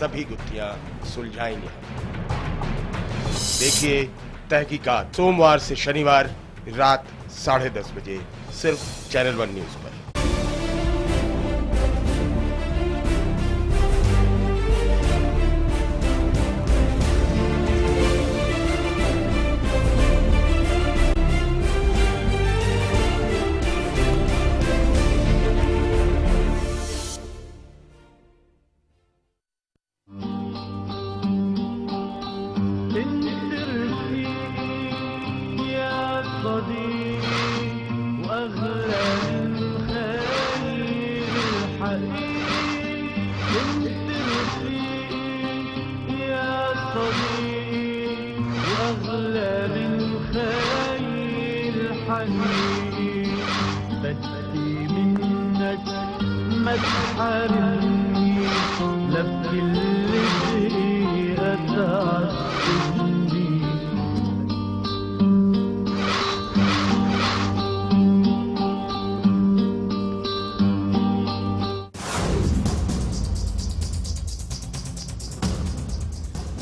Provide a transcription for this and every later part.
सभी गुत्थियां सुलझाएंगे हम। देखिए तहकीकात सोमवार से शनिवार रात 10:30 बजे सिर्फ चैनल 1 न्यूज पर।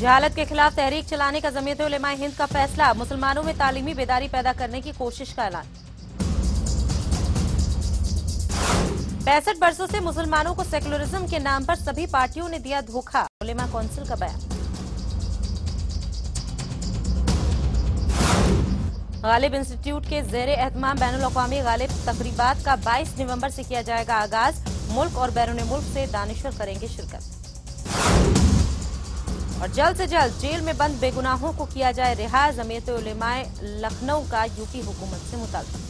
जहालत के खिलाफ तहरीक चलाने का जमीयत उलेमा हिंद का फैसला, मुसलमानों में तालीमी बेदारी पैदा करने की कोशिश का ऐलान। 65 बरसों से मुसलमानों को सेकुलरिज्म के नाम पर सभी पार्टियों ने दिया धोखा, उलेमा काउंसिल का बयान। गालिब इंस्टीट्यूट के जेरे एहतमाम बैनुल अक़वामी गालिब तकरीबात का 22 नवंबर से किया जाएगा आगाज, मुल्क और बैरून मुल्क से दानिश्वर करेंगे शिरकत। और जल्द से जल्द जेल में बंद बेगुनाहों को किया जाए रिहा, जमीयत उलेमाए लखनऊ का यूपी हुकूमत से मुतालबा।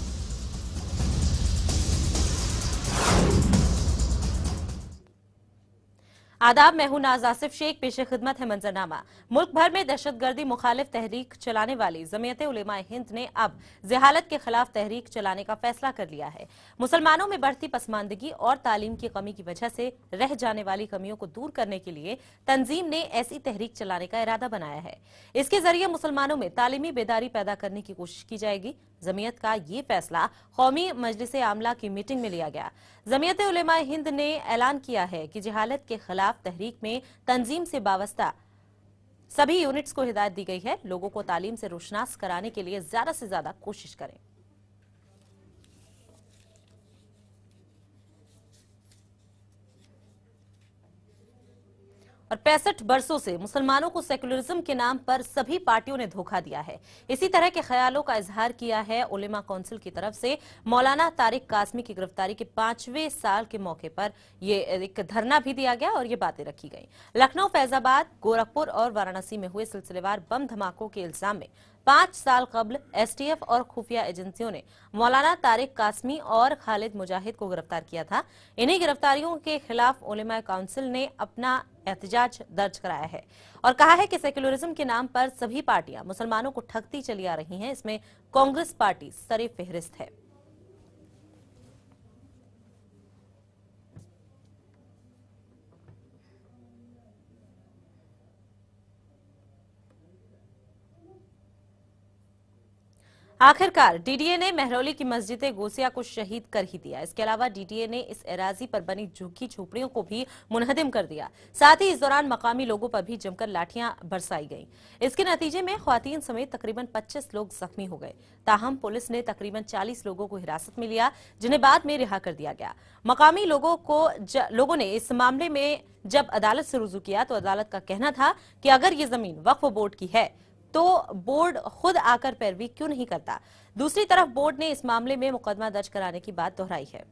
आदाब, मैं हूं नाज आसिफ शेख, पेशे खिदमत है मंजरनामा। मुल्क भर में दहशतगर्दी मुखालिफ तहरीक चलाने वाली जमीयत उलेमाए हिंद ने अब जहालत के खिलाफ तहरीक चलाने का फैसला कर लिया है। मुसलमानों में बढ़ती पसमानदगी और तालीम की कमी की वजह से रह जाने वाली कमियों को दूर करने के लिए तंजीम ने ऐसी तहरीक चलाने का इरादा बनाया है। इसके जरिए मुसलमानों में तालीमी बेदारी पैदा करने की कोशिश की जाएगी। जमीयत का ये फैसला कौमी मजलिस आमला की मीटिंग में लिया गया। जमीयत उलेमाए हिंद ने ऐलान किया है कि जहालत के खिलाफ तहरीक में तंजीम से वाबस्ता सभी यूनिट्स को हिदायत दी गई है, लोगों को तालीम से रोशनास कराने के लिए ज्यादा से ज्यादा कोशिश करें। और 65 बरसों से मुसलमानों को सेकुलरिज्म के नाम पर सभी पार्टियों ने धोखा दिया है। इसी तरह के ख्यालों का इजहार किया है उलेमा काउंसिल की तरफ से। मौलाना तारिक कासमी की गिरफ्तारी के 5वें साल के मौके पर ये एक धरना भी दिया गया और ये बातें रखी गई। लखनऊ, फैजाबाद, गोरखपुर और वाराणसी में हुए सिलसिलेवार बम धमाकों के इल्जाम में 5 साल कबल एसटीएफ और खुफिया एजेंसियों ने मौलाना तारिक कासमी और खालिद मुजाहिद को गिरफ्तार किया था। इन्हीं गिरफ्तारियों के खिलाफ उलेमा काउंसिल ने अपना एहतजाज दर्ज कराया है और कहा है कि सेकुलरिज्म के नाम पर सभी पार्टियां मुसलमानों को ठगती चली आ रही हैं। इसमें कांग्रेस पार्टी सरे फेहरिस्त है। आखिरकार डीडीए ने महरौली की मस्जिद गोसिया को शहीद कर ही दिया। इसके अलावा डीडीए ने इस एराजी पर बनी झुग्गी झोपड़ियों को भी मुनहदिम कर दिया। साथ ही इस दौरान मकामी लोगों पर भी जमकर लाठियां बरसाई गईं। इसके नतीजे में ख्वातीन समेत तकरीबन 25 लोग जख्मी हो गए। ताहम पुलिस ने तकरीबन 40 लोगों को हिरासत में लिया, जिन्हें बाद में रिहा कर दिया गया। मकामी लोगों ने इस मामले में जब अदालत से रुजू किया तो अदालत का कहना था कि अगर ये जमीन वक्फ बोर्ड की है तो बोर्ड खुद आकर पैरवी क्यों नहीं करता। दूसरी तरफ बोर्ड ने इस मामले में मुकदमा दर्ज कराने की बात दोहराई है।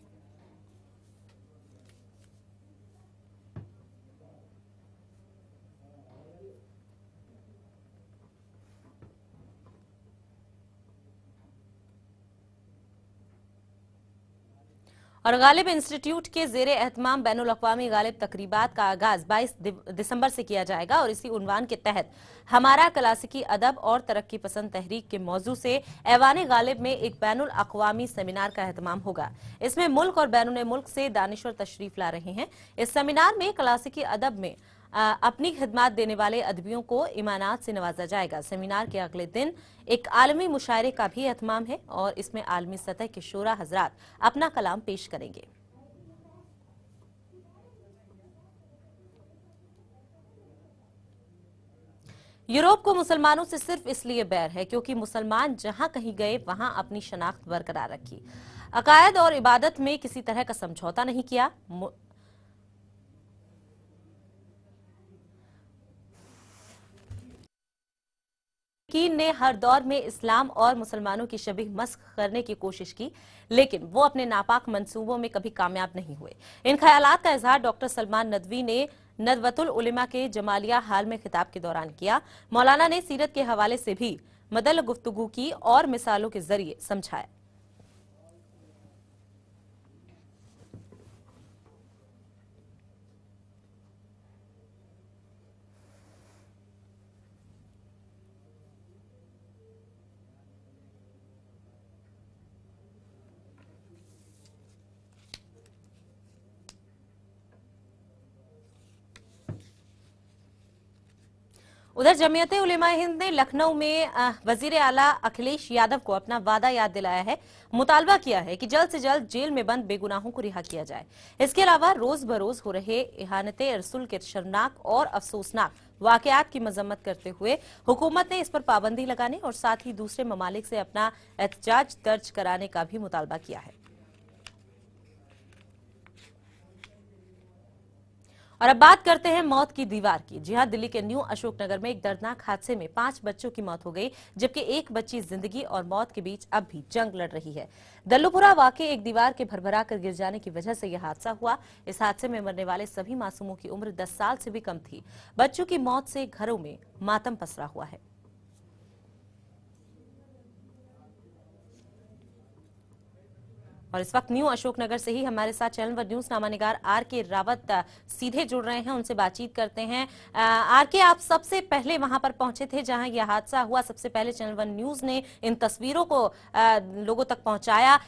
और गालिब इंस्टीट्यूट के जेरे एहतमाम बैनुल अक़वामी गालिब तकरीबात का आगाज 22 दिसंबर से किया जाएगा और इसी उन्वान के तहत हमारा क्लासिकी अदब और तरक्की पसंद तहरीक के मौजू से ऐवान गालिब में एक बैनुल अक़वामी सेमिनार का एहतमाम होगा। इसमें मुल्क और बैरून मुल्क से दानिश्वर तशरीफ ला रहे हैं। इस सेमिनार में क्लासिकी अदब में अपनी खिदमात देने वाले अदबियों को इमानात से नवाजा जाएगा। सेमिनार के अगले दिन एक आलमी मुशायरे का भी एहतमाम है और इसमें आलमी सतह के शोरा हजरात अपना कलाम पेश करेंगे। यूरोप को मुसलमानों से सिर्फ इसलिए बैर है क्योंकि मुसलमान जहां कहीं गए वहां अपनी शनाख्त बरकरार रखी, अकायद और इबादत में किसी तरह का समझौता नहीं किया। चीन ने हर दौर में इस्लाम और मुसलमानों की शबीह मस्ख करने की कोशिश की, लेकिन वो अपने नापाक मंसूबों में कभी कामयाब नहीं हुए। इन ख्यालात का इजहार डॉक्टर सलमान नदवी ने नदवतुल उलेमा के जमालिया हाल में खिताब के दौरान किया। मौलाना ने सीरत के हवाले से भी मदल गुफ्तगू की और मिसालों के जरिए समझाया। उधर जमीयते उलेमा हिंद ने लखनऊ में वजीर आला अखिलेश यादव को अपना वादा याद दिलाया है। मुतालबा किया है कि जल्द से जल्द जेल में बंद बेगुनाहों को रिहा किया जाए। इसके अलावा रोज बरोज हो रहे इहानते रसूल के शर्मनाक और अफसोसनाक वाकयात की मजम्मत करते हुए हुकूमत ने इस पर पाबंदी लगाने और साथ ही दूसरे ममालिक से अपना एहतजाज दर्ज कराने का भी मुतालबा किया है। और अब बात करते हैं मौत की दीवार की। जी हां, दिल्ली के न्यू अशोकनगर में एक दर्दनाक हादसे में 5 बच्चों की मौत हो गई, जबकि एक बच्ची जिंदगी और मौत के बीच अब भी जंग लड़ रही है। दल्लूपुरा वाकई एक दीवार के भरभरा कर गिर जाने की वजह से यह हादसा हुआ। इस हादसे में मरने वाले सभी मासूमों की उम्र 10 साल से भी कम थी। बच्चों की मौत से घरों में मातम पसरा हुआ है। और इस वक्त न्यू अशोकनगर से ही हमारे साथ चैनल वन न्यूज नामानिगार आर के रावत सीधे जुड़ रहे हैं, उनसे बातचीत करते हैं। आर के, आप सबसे पहले वहां पर पहुंचे थे जहां यह हादसा हुआ, सबसे पहले चैनल वन न्यूज ने इन तस्वीरों को लोगों तक पहुंचाया।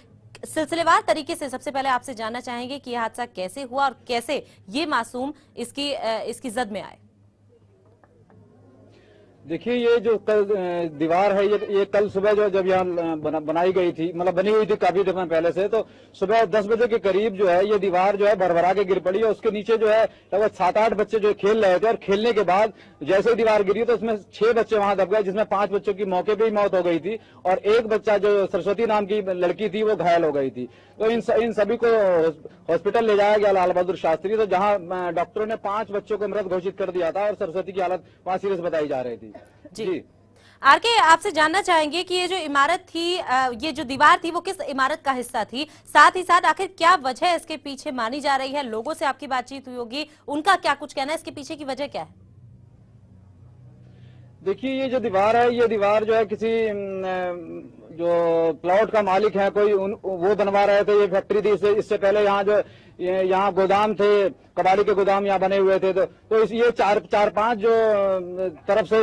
सिलसिलेवार तरीके से सबसे पहले आपसे जानना चाहेंगे कि यह हादसा कैसे हुआ और कैसे ये मासूम इसकी जद में आए। देखिए, ये जो कल दीवार है, ये कल सुबह जो जब यहाँ बनाई गई थी, मतलब बनी हुई थी काफी दिन पहले से, तो सुबह 10 बजे के करीब जो है ये दीवार जो है भरभरा के गिर पड़ी और उसके नीचे जो है लगभग 7-8 बच्चे जो खेल रहे थे और खेलने के बाद जैसे ही दीवार गिरी तो उसमें 6 बच्चे वहां दब गए, जिसमें 5 बच्चों की मौके पर ही मौत हो गई थी और एक बच्चा जो सरस्वती नाम की लड़की थी वो घायल हो गई थी। तो इन सभी को हॉस्पिटल ले जाया गया लाल बहादुर शास्त्री, तो जहां डॉक्टरों ने 5 बच्चों को मृत घोषित कर दिया था और सरस्वती की हालत वहां सीरियस बताई जा रही थी। जी आरके, आपसे जानना चाहेंगे कि ये जो इमारत थी, ये जो दीवार थी, वो किस इमारत का हिस्सा थी? साथ ही साथ आखिर क्या वजह इसके पीछे मानी जा रही है? लोगों से आपकी बातचीत हुई होगी, उनका क्या कुछ कहना है, इसके पीछे की वजह क्या है? देखिए, ये जो दीवार है, ये दीवार जो है किसी जो प्लॉट का मालिक है कोई वो बनवा रहे थे। ये फैक्ट्री थी, इससे पहले यहाँ गोदाम थे, कबाड़ी के गोदाम यहाँ बने हुए थे। तो ये चार पांच जो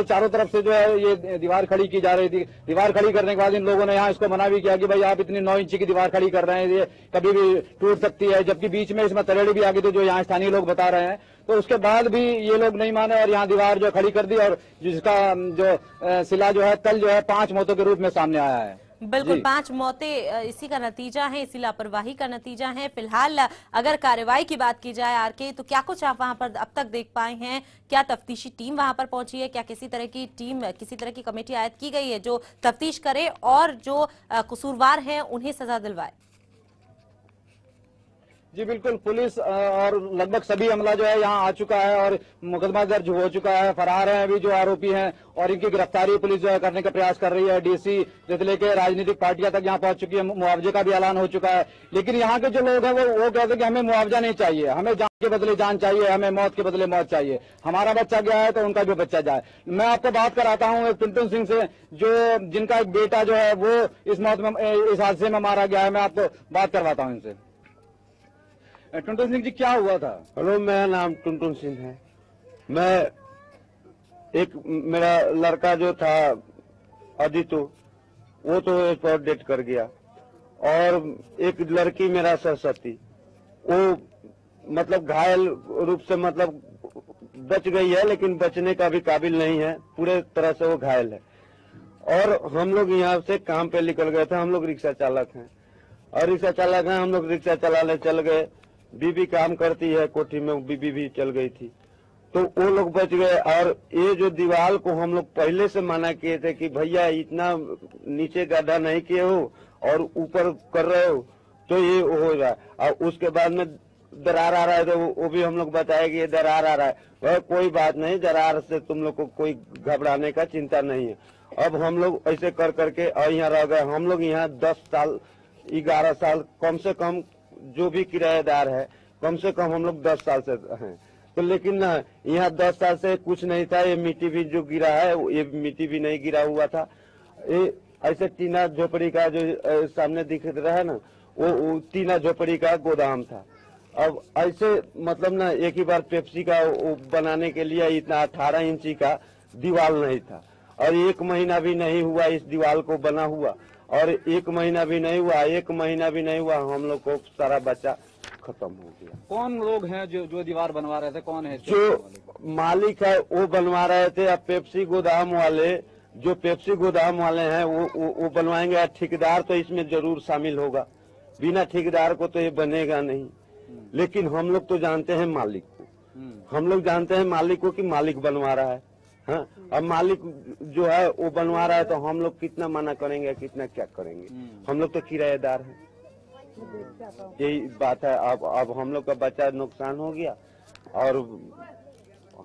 चारों तरफ से जो है ये दीवार खड़ी की जा रही थी। दीवार खड़ी करने के बाद इन लोगों ने यहाँ इसको मना भी किया कि भाई आप इतनी 9 इंची की दीवार खड़ी कर रहे हैं, ये कभी भी टूट सकती है, जबकि बीच में इसमें तरेड़ी भी आ गई थी जो यहाँ स्थानीय लोग बता रहे हैं। तो उसके बाद भी ये लोग नहीं माने और यहाँ दीवार जो खड़ी कर दी और जिसका जो सिला जो है कल जो है 5 मौतों के रूप में सामने आया है। बिल्कुल, 5 मौतें इसी का नतीजा है, इसी लापरवाही का नतीजा है। फिलहाल अगर कार्रवाई की बात की जाए आरके, तो क्या कुछ आप वहां पर अब तक देख पाए हैं? क्या तफ्तीशी टीम वहां पर पहुंची है? क्या किसी तरह की कमेटी आयत की गई है जो तफ्तीश करे और जो कसूरवार हैं उन्हें सजा दिलवाए? जी बिल्कुल, पुलिस और लगभग सभी अमला जो है यहाँ आ चुका है और मुकदमा दर्ज हो चुका है। फरार हैं अभी जो आरोपी हैं और इनकी गिरफ्तारी पुलिस जो है करने का प्रयास कर रही है। डीसी से लेके राजनीतिक पार्टियां तक यहाँ पहुंच चुकी है, मुआवजे का भी ऐलान हो चुका है। लेकिन यहाँ के जो लोग हैं वो कहते हैं कि हमें मुआवजा नहीं चाहिए, हमें जान के बदले जान चाहिए, हमें मौत के बदले मौत चाहिए। हमारा बच्चा गया है तो उनका भी बच्चा जाए। मैं आपको बात कराता हूँ टुनटुन सिंह से, जो जिनका एक बेटा जो है वो इस हादसे में मारा गया है। मैं आपको बात करवाता हूँ इनसे। टुनटुन सिंह जी, क्या हुआ था? हेलो, मेरा नाम टुनटुन सिंह है। मेरा लड़का जो था आदित्य, वो तो स्पॉट डेथ कर गया और एक लड़की मेरा सरस्वती, वो मतलब घायल रूप से मतलब बच गई है, लेकिन बचने का भी काबिल नहीं है, पूरे तरह से वो घायल है। और हम लोग यहाँ से काम पे निकल गए थे। हम लोग रिक्शा चालक हैं और रिक्शा चालक हैं, हम लोग रिक्शा चलाने चल गए। बीबी काम करती है कोठी में, बीबी भी चल गई थी। तो वो लोग बच गए। और ये जो दीवार को हम लोग पहले से मना किए थे कि भैया इतना नीचे गड्ढा नहीं किए हो और ऊपर कर रहे हो तो ये हो रहा है। और उसके बाद में दरार आ रहा है तो वो भी हम लोग बताए कि ये दरार आ रहा है। वह कोई बात नहीं, दरार से तुम लोग को कोई घबराने का चिंता नहीं है। अब हम लोग ऐसे कर करके और यहाँ रह गए। हम लोग यहाँ 10 साल 11 साल कम से कम जो भी किराएदार है कम से कम हम लोग 10 साल से हैं। तो लेकिन ना यहाँ 10 साल से कुछ नहीं था। ये मिट्टी भी जो गिरा है ये मिट्टी भी नहीं गिरा हुआ था। ये ऐसे टीना झोपड़ी का जो सामने दिख रहा है ना वो टीना झोपड़ी का गोदाम था। अब ऐसे मतलब ना एक ही बार पेप्सी का बनाने के लिए इतना 18 इंची का दीवार नहीं था। और 1 महीना भी नहीं हुआ इस दीवार को बना हुआ। और 1 महीना भी नहीं हुआ, 1 महीना भी नहीं हुआ हम लोग को सारा बच्चा खत्म हो गया। कौन लोग हैं जो दीवार बनवा रहे थे, कौन है? जो मालिक है वो बनवा रहे थे। अब पेप्सी गोदाम वाले जो पेप्सी गोदाम वाले हैं वो बनवाएंगे। ठेकेदार तो इसमें जरूर शामिल होगा, बिना ठेकेदार को तो ये बनेगा नहीं। लेकिन हम लोग तो जानते हैं मालिक को, हम लोग जानते हैं मालिक को कि मालिक बनवा रहा है। हाँ, अब मालिक जो है वो बनवा रहा है तो हम लोग कितना मना करेंगे, कितना क्या करेंगे। हम लोग तो किराएदार हैं, यही बात है। अब हम लोग का बच्चा नुकसान हो गया और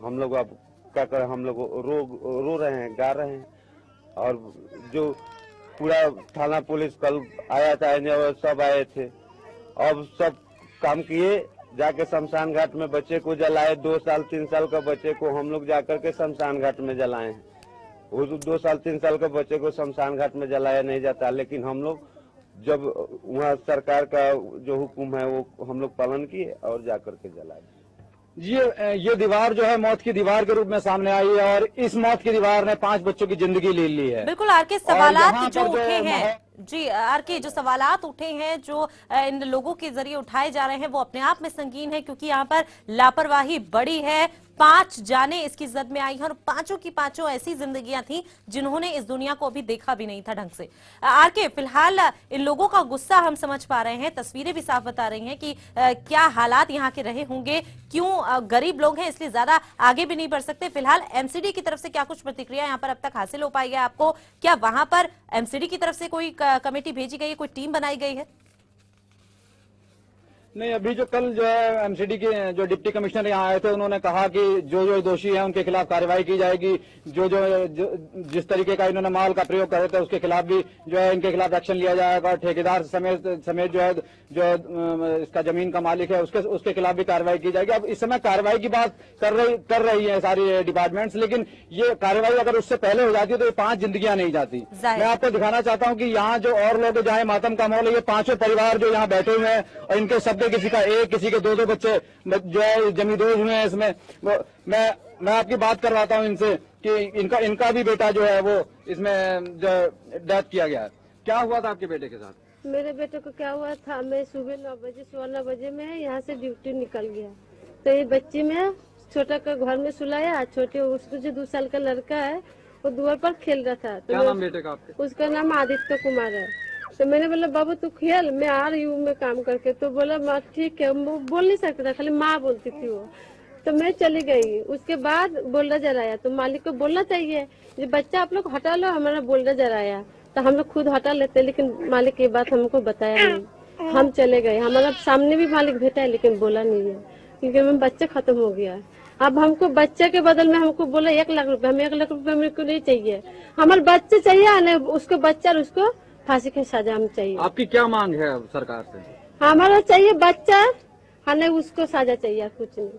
हम लोग अब क्या करें। हम लोग रो रहे हैं, गा रहे हैं। और जो पूरा थाना पुलिस कल आया था, सब आए थे। अब सब काम किए, जाके शमशान घाट में बच्चे को जलाए। 2 साल 3 साल का बच्चे को हम लोग जाकर के शमशान घाट में जलाए हैं। वो 2 साल 3 साल का बच्चे को शमशान घाट में जलाया नहीं जाता। लेकिन हम लोग जब वहाँ सरकार का जो हुक्म है वो हम लोग पालन किए और जाकर के जलाए। ये दीवार जो है मौत की दीवार के रूप में सामने आई है और इस मौत की दीवार ने 5 बच्चों की जिंदगी ले ली है। बिल्कुल आर के सवालात जो उठे हैं जी, आर के जो सवालात उठे हैं जो इन लोगों के जरिए उठाए जा रहे हैं वो अपने आप में संगीन है, क्योंकि यहाँ पर लापरवाही बड़ी है। 5 जाने इसकी जद में आई हैं और 5 की 5 ऐसी जिंदगियां थी जिन्होंने इस दुनिया को अभी देखा भी नहीं था ढंग से। आर के फिलहाल इन लोगों का गुस्सा हम समझ पा रहे हैं, तस्वीरें भी साफ बता रही हैं कि क्या हालात यहाँ के रहे होंगे, क्यों गरीब लोग हैं इसलिए ज्यादा आगे भी नहीं बढ़ सकते। फिलहाल एमसीडी की तरफ से क्या कुछ प्रतिक्रिया यहाँ पर अब तक हासिल हो पाई है आपको? क्या वहां पर एमसीडी की तरफ से कोई कमेटी भेजी गई है, कोई टीम बनाई गई है? नहीं, अभी जो कल जो है एमसीडी के जो डिप्टी कमिश्नर यहाँ आए थे उन्होंने कहा कि जो दोषी हैं उनके खिलाफ कार्रवाई की जाएगी। जो जिस तरीके का इन्होंने माल का प्रयोग करे थे उसके खिलाफ भी जो है इनके खिलाफ एक्शन लिया जाएगा। ठेकेदार समेत जो है जो इसका जमीन का मालिक है उसके खिलाफ भी कार्रवाई की जाएगी। अब इस समय कार्रवाई की बात कर रही है सारी डिपार्टमेंट्स, लेकिन ये कार्रवाई अगर उससे पहले हो जाती है तो ये 5 जिंदगियां नहीं जाती। मैं आपको दिखाना चाहता हूँ कि यहाँ जो और लोग जहाँ मातम का माहौल है, ये 5 परिवार जो यहाँ बैठे हुए हैं और इनके शब्द किसी का 1 किसी के 2 बच्चे जो है जमींदोज हुए हैं इसमें। मैं आपकी बात करवाता हूं इनसे कि इनका भी बेटा जो है वो इसमें जो डेथ किया गया है। क्या हुआ था आपके बेटे के साथ? मेरे बेटे को क्या हुआ था, मैं सुबह 9 बजे 9:15 बजे में यहाँ से ड्यूटी निकल गया तो ये बच्ची में छोटा का घर में सुलाया। छोटे उसको जो 2 साल का लड़का है वो द्वार पर खेल रहा था। तो क्या नाम बेटे का आपके? उसका नाम आदित्य कुमार है। तो मैंने बोला बाबू तू खेल, मैं आ रही हूँ मैं काम करके। तो बोला माँ ठीक है। वो बोल नहीं सकता था, खाली माँ बोलती थी वो। तो मैं चली गई। उसके बाद बोल्डर जलाया। तो मालिक को बोलना चाहिए जो बच्चा आप लोग हटा लो, हमारा बोल्डर जलाया। तो हम लोग खुद हटा लेते, लेकिन मालिक ये बात हमको बताया नहीं। हम चले गए, हमारा सामने भी मालिक भेटा है लेकिन बोला नहीं है, क्योंकि हमें बच्चा खत्म हो गया। अब हमको बच्चे के बदल में हमको बोला 1 लाख रुपए। हमें 1 लाख रुपए मेरे को नहीं चाहिए, हमारे बच्चे चाहिए ना, उसको बच्चा और उसको फांसी की सजा हम चाहिए। आपकी क्या मांग है सरकार से? हमारा चाहिए बच्चा, हमें उसको सजा चाहिए, कुछ नहीं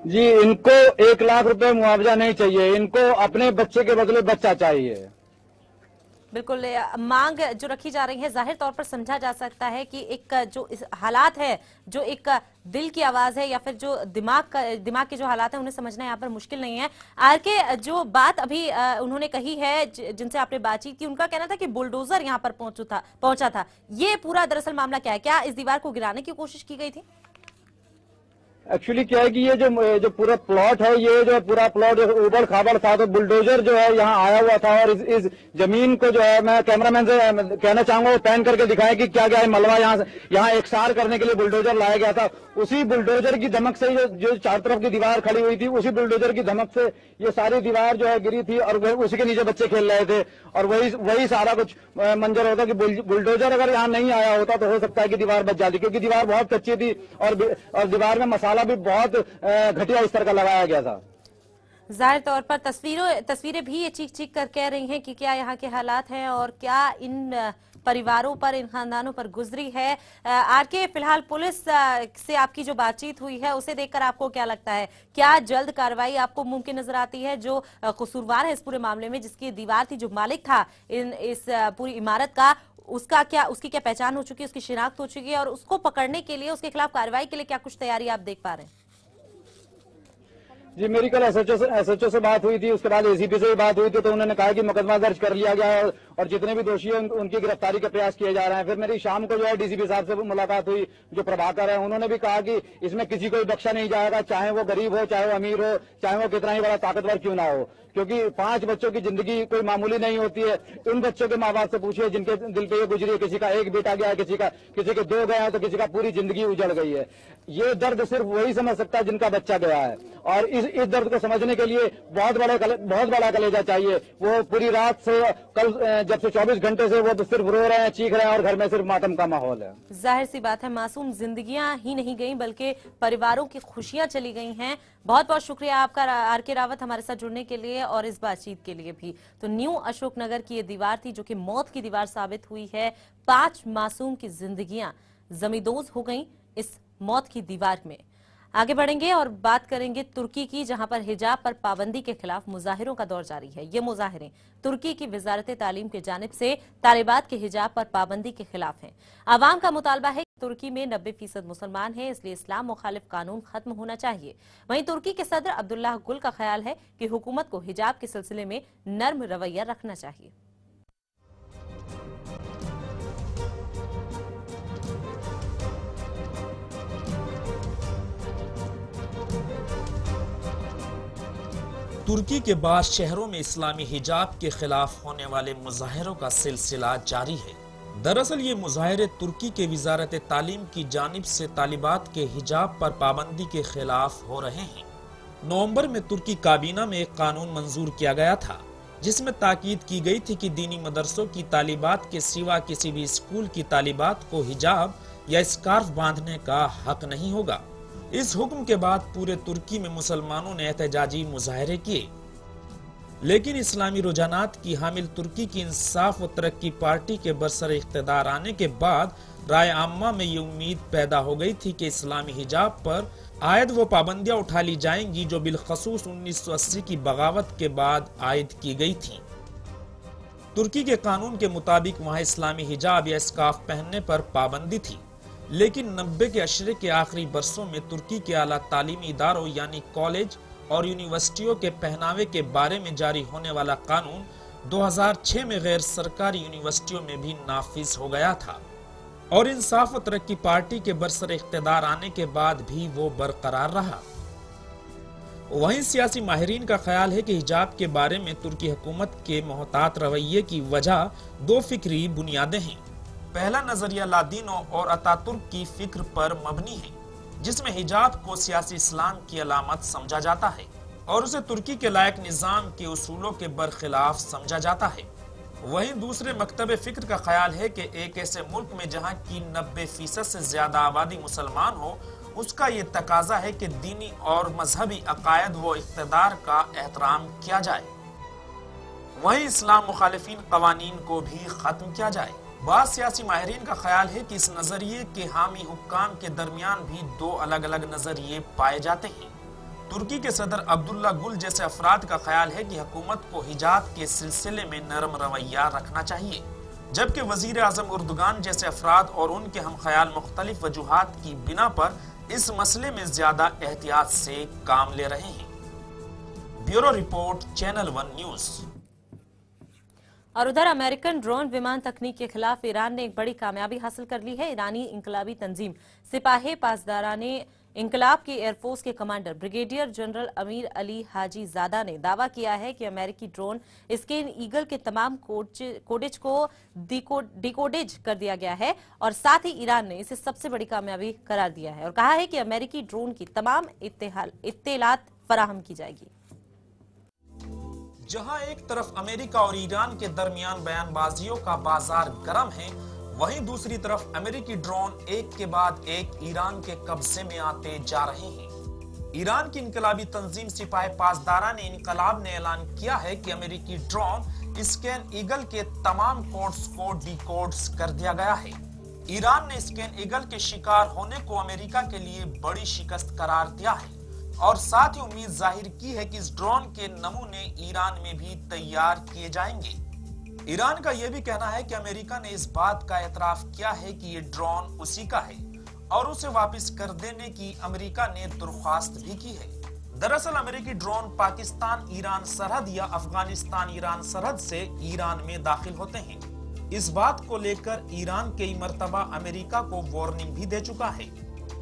जी। इनको 1 लाख रुपए मुआवजा नहीं चाहिए, इनको अपने बच्चे के बदले बच्चा चाहिए। बिल्कुल मांग जो रखी जा रही है जाहिर तौर पर समझा जा सकता है कि एक जो हालात है, जो एक दिल की आवाज है या फिर जो दिमाग के जो हालात है उन्हें समझना यहाँ पर मुश्किल नहीं है। आर के जो बात अभी उन्होंने कही है जिनसे आपने बातचीत की, उनका कहना था कि बुलडोजर यहाँ पर पहुंचा था। ये पूरा दरअसल मामला क्या है? क्या इस दीवार को गिराने की कोशिश की गई थी? एक्चुअली क्या है कि ये जो पूरा प्लॉट है, ये जो पूरा प्लॉट उबड़ खाबड़ था, तो बुलडोजर जो है यहाँ आया हुआ था और इस जमीन को जो है, मैं कैमरामैन से कहना चाहूंगा वो पैन करके दिखाएं कि क्या क्या है मलबा यहाँ एकसार करने के लिए बुलडोजर लाया गया था। उसी बुलडोजर की धमक से जो चारों तरफ की दीवार खड़ी हुई थी, उसी बुलडोजर की धमक से ये सारी दीवार जो है गिरी थी और उसी के नीचे बच्चे खेल रहे थे और वही सारा कुछ मंजर होता कि बुलडोजर अगर यहाँ नहीं आया होता तो हो सकता है कि दीवार बच जाती, क्योंकि दीवार बहुत कच्ची थी और दीवार में मसाला भी बहुत घटिया स्तर का लगाया गया था। जाहिर तौर पर तस्वीरें भी ये चीख कर कह रही हैं कि क्या यहाँ के हालात हैं और क्या इन परिवारों पर, इन खानदानों पर गुजरी है। आरके, फिलहाल पुलिस से आपकी जो बातचीत हुई है उसे देखकर आपको क्या लगता है, क्या जल्द कार्रवाई आपको मुमकिन नजर आती है? जो कसूरवार है इस पूरे मामले में, जिसकी दीवार थी, जो मालिक था इस पूरी इमारत का, उसकी क्या पहचान हो चुकी है, उसकी शिनाख्त हो चुकी है और उसको पकड़ने के लिए, उसके खिलाफ कार्रवाई के लिए क्या कुछ तैयारी आप देख पा रहे हैं? जी, मेरी कल एसएचओ से बात हुई थी, उसके बाद एसीपी से भी बात हुई थी, तो उन्होंने कहा कि मुकदमा दर्ज कर लिया गया है और जितने भी दोषी हैं उनकी गिरफ्तारी के प्रयास किए जा रहे हैं। फिर मेरी शाम को जो है डीसीपी साहब से मुलाकात हुई, जो प्रभाकर है, उन्होंने भी कहा कि इसमें किसी को भी बख्शा नहीं जाएगा, चाहे वो गरीब हो, चाहे वो अमीर हो, चाहे वो कितना ही बड़ा ताकतवर क्यों ना हो, क्योंकि 5 बच्चों की जिंदगी कोई मामूली नहीं होती है। उन बच्चों के माँ बाप से पूछिए जिनके दिल पे ये गुजरी है, किसी का एक बेटा गया है, किसी के 2 गया है, तो किसी का पूरी जिंदगी उजड़ गई है। ये दर्द सिर्फ वही समझ सकता है जिनका बच्चा गया है और इस दर्द को समझने के लिए बहुत बड़ा कलेजा चाहिए। वो पूरी रात से कल जब से 24 घंटे से वो तो सिर्फ रो रहे हैं, चीख रहे हैं और घर में सिर्फ मातम का माहौल है। जाहिर सी बात है, मासूम जिंदगियां ही नहीं गई बल्कि परिवारों की खुशियां चली गई हैं। बहुत बहुत शुक्रिया आपका आरके रावत हमारे साथ जुड़ने के लिए और इस बातचीत के लिए भी। तो न्यू अशोकनगर की ये दीवार थी जो कि मौत की दीवार साबित हुई है। 5 मासूम की जिंदगियां जमींदोज हो गई इस मौत की दीवार में। आगे बढ़ेंगे और बात करेंगे तुर्की की, जहां पर हिजाब पर पाबंदी के खिलाफ मुजाहिरों का दौर जारी है। ये मुजाहिरे तुर्की की वजारत तालीम की जानिब से तालिबात के हिजाब पर पाबंदी के खिलाफ हैं। आवाम का मुतालबा है कि तुर्की में 90% मुसलमान हैं, इसलिए इस्लाम मुखालिफ कानून खत्म होना चाहिए। वहीं तुर्की के सदर अब्दुल्लाह गुल का ख्याल है कि हुकूमत को हिजाब के सिलसिले में नर्म रवैया रखना चाहिए। तुर्की के बाद शहरों में इस्लामी हिजाब के खिलाफ होने वाले मुजाहिरों का सिलसिला जारी है। दरअसल ये मुजाहिरे तुर्की के वजारत तालीम की जानिब से तालिबात के हिजाब पर पाबंदी के खिलाफ हो रहे हैं। नवंबर में तुर्की काबीना में एक कानून मंजूर किया गया था जिसमें ताकीद की गई थी कि दीनी मदरसों की तालिबात के सिवा किसी भी स्कूल की तालिबात को हिजाब या स्कार्फ बांधने का हक नहीं होगा। इस हुक्म के बाद पूरे तुर्की में मुसलमानों ने एहतजाजी मुजाहरे किए, लेकिन इस्लामी रुझानात की हामिल तुर्की की इंसाफ व तरक्की पार्टी के बरसर इख्तिदार आने के बाद राय आम्मा में ये उम्मीद पैदा हो गई थी कि इस्लामी हिजाब पर आयद वो पाबंदियां उठा ली जाएंगी जो बिलखसूस 1980 की बगावत के बाद आयद की गई थी। तुर्की के कानून के मुताबिक वहां इस्लामी हिजाब या स्कार्फ पहनने पर पाबंदी थी, लेकिन 90 के अशरे के आखिरी बरसों में तुर्की के आला तालीमी इदारों यानी कॉलेज और यूनिवर्सिटियों के पहनावे के बारे में जारी होने वाला कानून 2006 में गैर सरकारी यूनिवर्सिटियों में भी नाफिज हो गया था और इंसाफ व तरक्की पार्टी के बरसर इख्तिदार आने के बाद भी वो बरकरार रहा। वहीं सियासी माहिरीन का ख्याल है कि हिजाब के बारे में तुर्की हुकूमत के मोहतात रवैये की वजह 2 फिक्री बुनियादें हैं। पहला नजरिया लादीनों और अतातुर्क की फिक्र पर मबनी है, जिसमें हिजाब को सियासी इस्लाम की अलामत समझा जाता है और उसे तुर्की के लायक निजाम के उसूलों के बरखिलाफ समझा जाता है। वहीं दूसरे मकतब फिक्र का ख्याल है कि एक ऐसे मुल्क में जहां की 90% से ज्यादा आबादी मुसलमान हो, उसका ये तकाजा है कि दीनी और मजहबी अकायद व इख्तिदार का एहतराम किया जाए। वहीं इस्लाम मुखालिफिन कवानीन को भी खत्म किया जाए। बाद सियासी माहिरीन का ख्याल है कि इस नजरिए के हामी हुक्काम के दरमियान भी 2 अलग अलग नजरिए पाए जाते हैं। तुर्की के सदर अब्दुल्ला गुल जैसे अफराद का ख्याल है कि हुकूमत को हिजाब के सिलसिले में नरम रवैया रखना चाहिए, जबकि वजीर आजम उर्दुगान जैसे अफराद और उनके हम ख्याल मुख्तलिफ वजूहात की बिना पर इस मसले में ज्यादा एहतियात से काम ले रहे हैं। Bureau report, channel 1 news. और उधर अमेरिकन ड्रोन विमान तकनीक के खिलाफ ईरान ने एक बड़ी कामयाबी हासिल कर ली है। ईरानी इंकलाबी तंजीम सिपाही पासदाराने इंकलाब की एयरफोर्स के commander brigadier general Amir Ali हाजी ज़ादा ने दावा किया है कि अमेरिकी ड्रोन स्कैन ईगल के तमाम कोडेज को डिकोडेज कर दिया गया है और साथ ही ईरान ने इसे सबसे बड़ी कामयाबी करार दिया है और कहा है कि अमेरिकी ड्रोन की तमाम इत्तेलात फराहम की जाएगी। जहां एक तरफ अमेरिका और ईरान के दरमियान बयानबाजियों का बाजार गर्म है, वहीं दूसरी तरफ अमेरिकी ड्रोन एक के बाद एक ईरान के कब्जे में आते जा रहे हैं। ईरान की इनकलाबी तंजीम सिपाही पासदारान इनकलाब ने ऐलान किया है कि अमेरिकी ड्रोन स्कैन ईगल के तमाम कोड्स को डिकोड्स कर दिया गया है। ईरान ने स्कैन ईगल के शिकार होने को अमेरिका के लिए बड़ी शिकस्त करार दिया है और साथ ही उम्मीद जाहिर की है कि इस ड्रोन के नमूने ईरान में भी तैयार किए जाएंगे। ईरान का यह भी कहना है कि अमेरिका ने इस बात का एतराफ किया है कि ये ड्रोन उसी का है और उसे वापस कर देने की अमेरिका ने दरख्वास्त भी की है। दरअसल अमेरिकी ड्रोन पाकिस्तान ईरान सरहद या अफगानिस्तान ईरान सरहद से ईरान में दाखिल होते हैं। इस बात को लेकर ईरान कई मर्तबा अमेरिका को वार्निंग भी दे चुका है।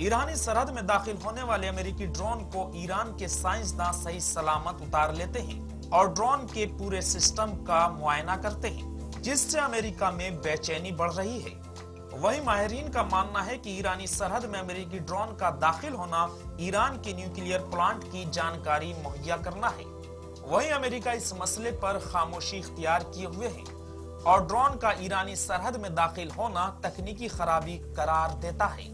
ईरानी सरहद में दाखिल होने वाले अमेरिकी ड्रोन को ईरान के साइंसदान सही सलामत उतार लेते हैं और ड्रोन के पूरे सिस्टम का मुआयना करते हैं, जिससे अमेरिका में बेचैनी बढ़ रही है। वहीं माहिरीन का मानना है कि ईरानी सरहद में अमेरिकी ड्रोन का दाखिल होना ईरान के न्यूक्लियर प्लांट की जानकारी मुहैया करना है। वहीं अमेरिका इस मसले पर खामोशी इख्तियार किए हुए है और ड्रोन का ईरानी सरहद में दाखिल होना तकनीकी खराबी करार देता है।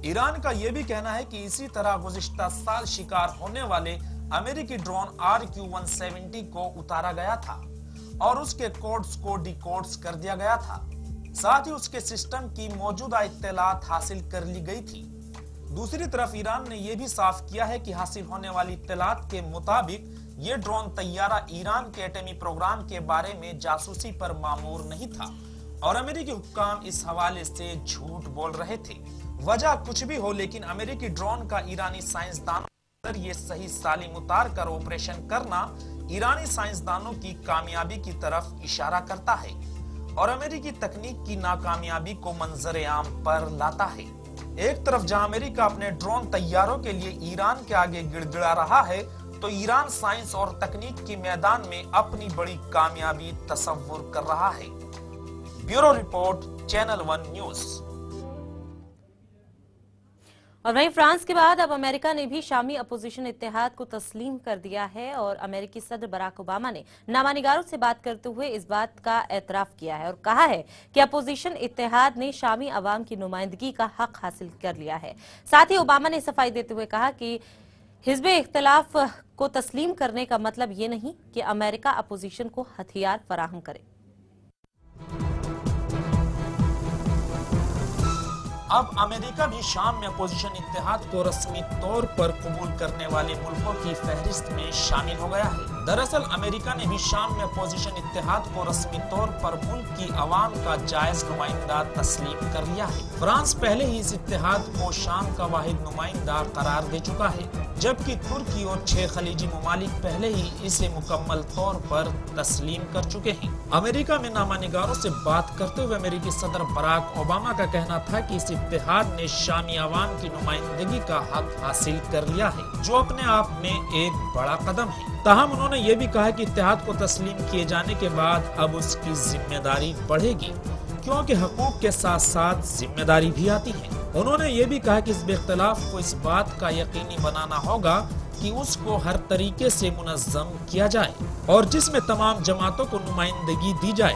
ईरान का यह भी कहना है कि इसी तरह गुज़िश्ता साल शिकार होने वाले अमेरिकी ड्रोन RQ-170 को उतारा गया था और उसके कोड्स को डिकोड्स कर दिया गया था। साथ ही उसके सिस्टम की मौजूदा इत्तलात हासिल कर ली गई थी। दूसरी तरफ ईरान ने यह भी साफ किया है कि हासिल होने वाली इत्तलात के मुताबिक ये ड्रोन तैयारा ईरान के एटमी प्रोग्राम के बारे में जासूसी पर मामूर नहीं था और अमेरिकी हुक्काम इस हवाले से झूठ बोल रहे थे। वजह कुछ भी हो, लेकिन अमेरिकी ड्रोन का ईरानी साइंसदानों ये सही सालिम उतार कर ऑपरेशन करना ईरानी साइंसदानों की कामयाबी की तरफ इशारा करता है और अमेरिकी तकनीक की नाकामयाबी को मंजर आम पर लाता है। एक तरफ जहां अमेरिका अपने ड्रोन तैयारों के लिए ईरान के आगे गिड़गिड़ा रहा है, तो ईरान साइंस और तकनीक के मैदान में अपनी बड़ी कामयाबी तस्वुर कर रहा है। Bureau report, channel 1 news. और वहीं फ्रांस के बाद अब अमेरिका ने भी शामी अपोजिशन इत्तेहाद को तस्लीम कर दिया है और अमेरिकी सदर बराक ओबामा ने नामानिगारों से बात करते हुए इस बात का एतराफ किया है और कहा है कि अपोजिशन इत्तेहाद ने शामी अवाम की नुमाइंदगी का हक हासिल कर लिया है। साथ ही ओबामा ने सफाई देते हुए कहा कि हिज़्ब इख्तिलाफ को तस्लीम करने का मतलब ये नहीं कि अमेरिका अपोजिशन को हथियार फराहम करे। अब अमेरिका भी शाम में अपोजिशन इत्तेहाद को रस्मी तौर पर कबूल करने वाले मुल्कों की फहरिस्त में शामिल हो गया है। दरअसल अमेरिका ने भी शाम में अपोजिशन इत्तेहाद को रस्मी तौर पर मुल्क की आवाम का जायज नुमाइंदा तस्लीम कर लिया है। फ्रांस पहले ही इस इत्तेहाद को शाम का वाहिद नुमाइंदा करार दे चुका है, जबकि तुर्की और 6 खलीजी मुमालिक पहले ही इसे मुकम्मल तौर पर तस्लीम कर चुके हैं। अमेरिका में नामानिगारों से बात करते हुए अमेरिकी सदर बराक ओबामा का कहना था कि इस इत्तेहाद ने शामी आवाम की नुमाइंदगी का हक हासिल कर लिया है, जो अपने आप में एक बड़ा कदम है। ताहम उन्होंने ये भी कहा कि इत्तेहाद को तस्लीम किए जाने के बाद अब उसकी जिम्मेदारी बढ़ेगी, क्योंकि हकूक के साथ साथ जिम्मेदारी भी आती है। उन्होंने ये भी कहा कि इस इख्तिलाफ को इस बात का यकीनी बनाना होगा कि उसको हर तरीके से मुनज़्ज़म किया जाए और जिसमें तमाम जमातों को नुमाइंदगी दी जाए,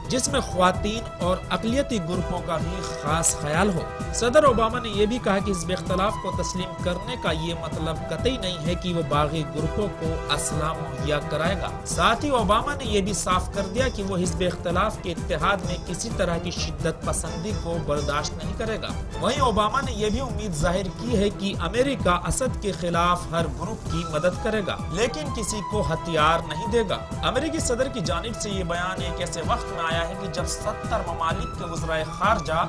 जिसमें ख्वातीन और अक़लियती ग्रुपों का भी खास ख्याल हो। सदर ओबामा ने यह भी कहा कि इस इख्तिलाफ को तस्लीम करने का ये मतलब कतई नहीं है कि वो बागी ग्रुपों को असला मुहैया कराएगा। साथ ही ओबामा ने यह भी साफ कर दिया कि वो हिज़्ब इख्तिलाफ के इत्तेहाद में किसी तरह की शिद्दत पसंदी को बर्दाश्त नहीं करेगा। वहीं ओबामा ने यह भी उम्मीद जाहिर की है कि अमेरिका असद के खिलाफ हर ग्रुप की मदद करेगा, लेकिन किसी को हथियार नहीं देगा। अमेरिकी सदर की जानिब से ये बयान एक ऐसे वक्त में आया है कि जब 70 ममालिक के वज़राए खारजा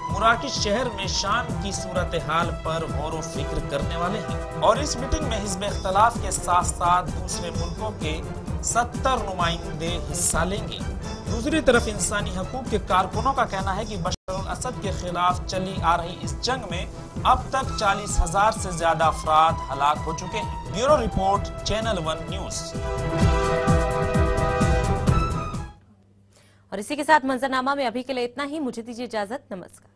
मुराकिश शहर में शाम की सूरत हाल पर गौर फिक्र करने वाले हैं और इस मीटिंग में हिज़्ब इख्तिलाफ के साथ साथ दूसरे मुल्कों के 70 नुमाइंदे हिस्सा लेंगे। दूसरी तरफ इंसानी हकूक के कारकुनों का कहना है कि बशर असद के खिलाफ चली आ रही इस जंग में अब तक 40,000 से ज्यादा अफराद हलाक हो चुके हैं। Bureau report, channel 1 news. और इसी के साथ मंजरनामा में अभी के लिए इतना ही। मुझे दीजिए इजाजत। नमस्कार।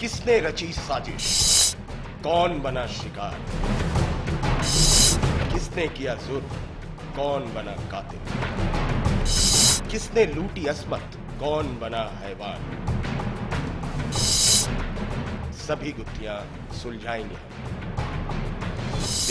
किसने रची साजिश, कौन बना शिकार, किसने किया जुर्म, कौन बना कातिल, किसने लूटी असमत, कौन बना हैवान। सभी गुत्थियां सुलझाएंगे हम।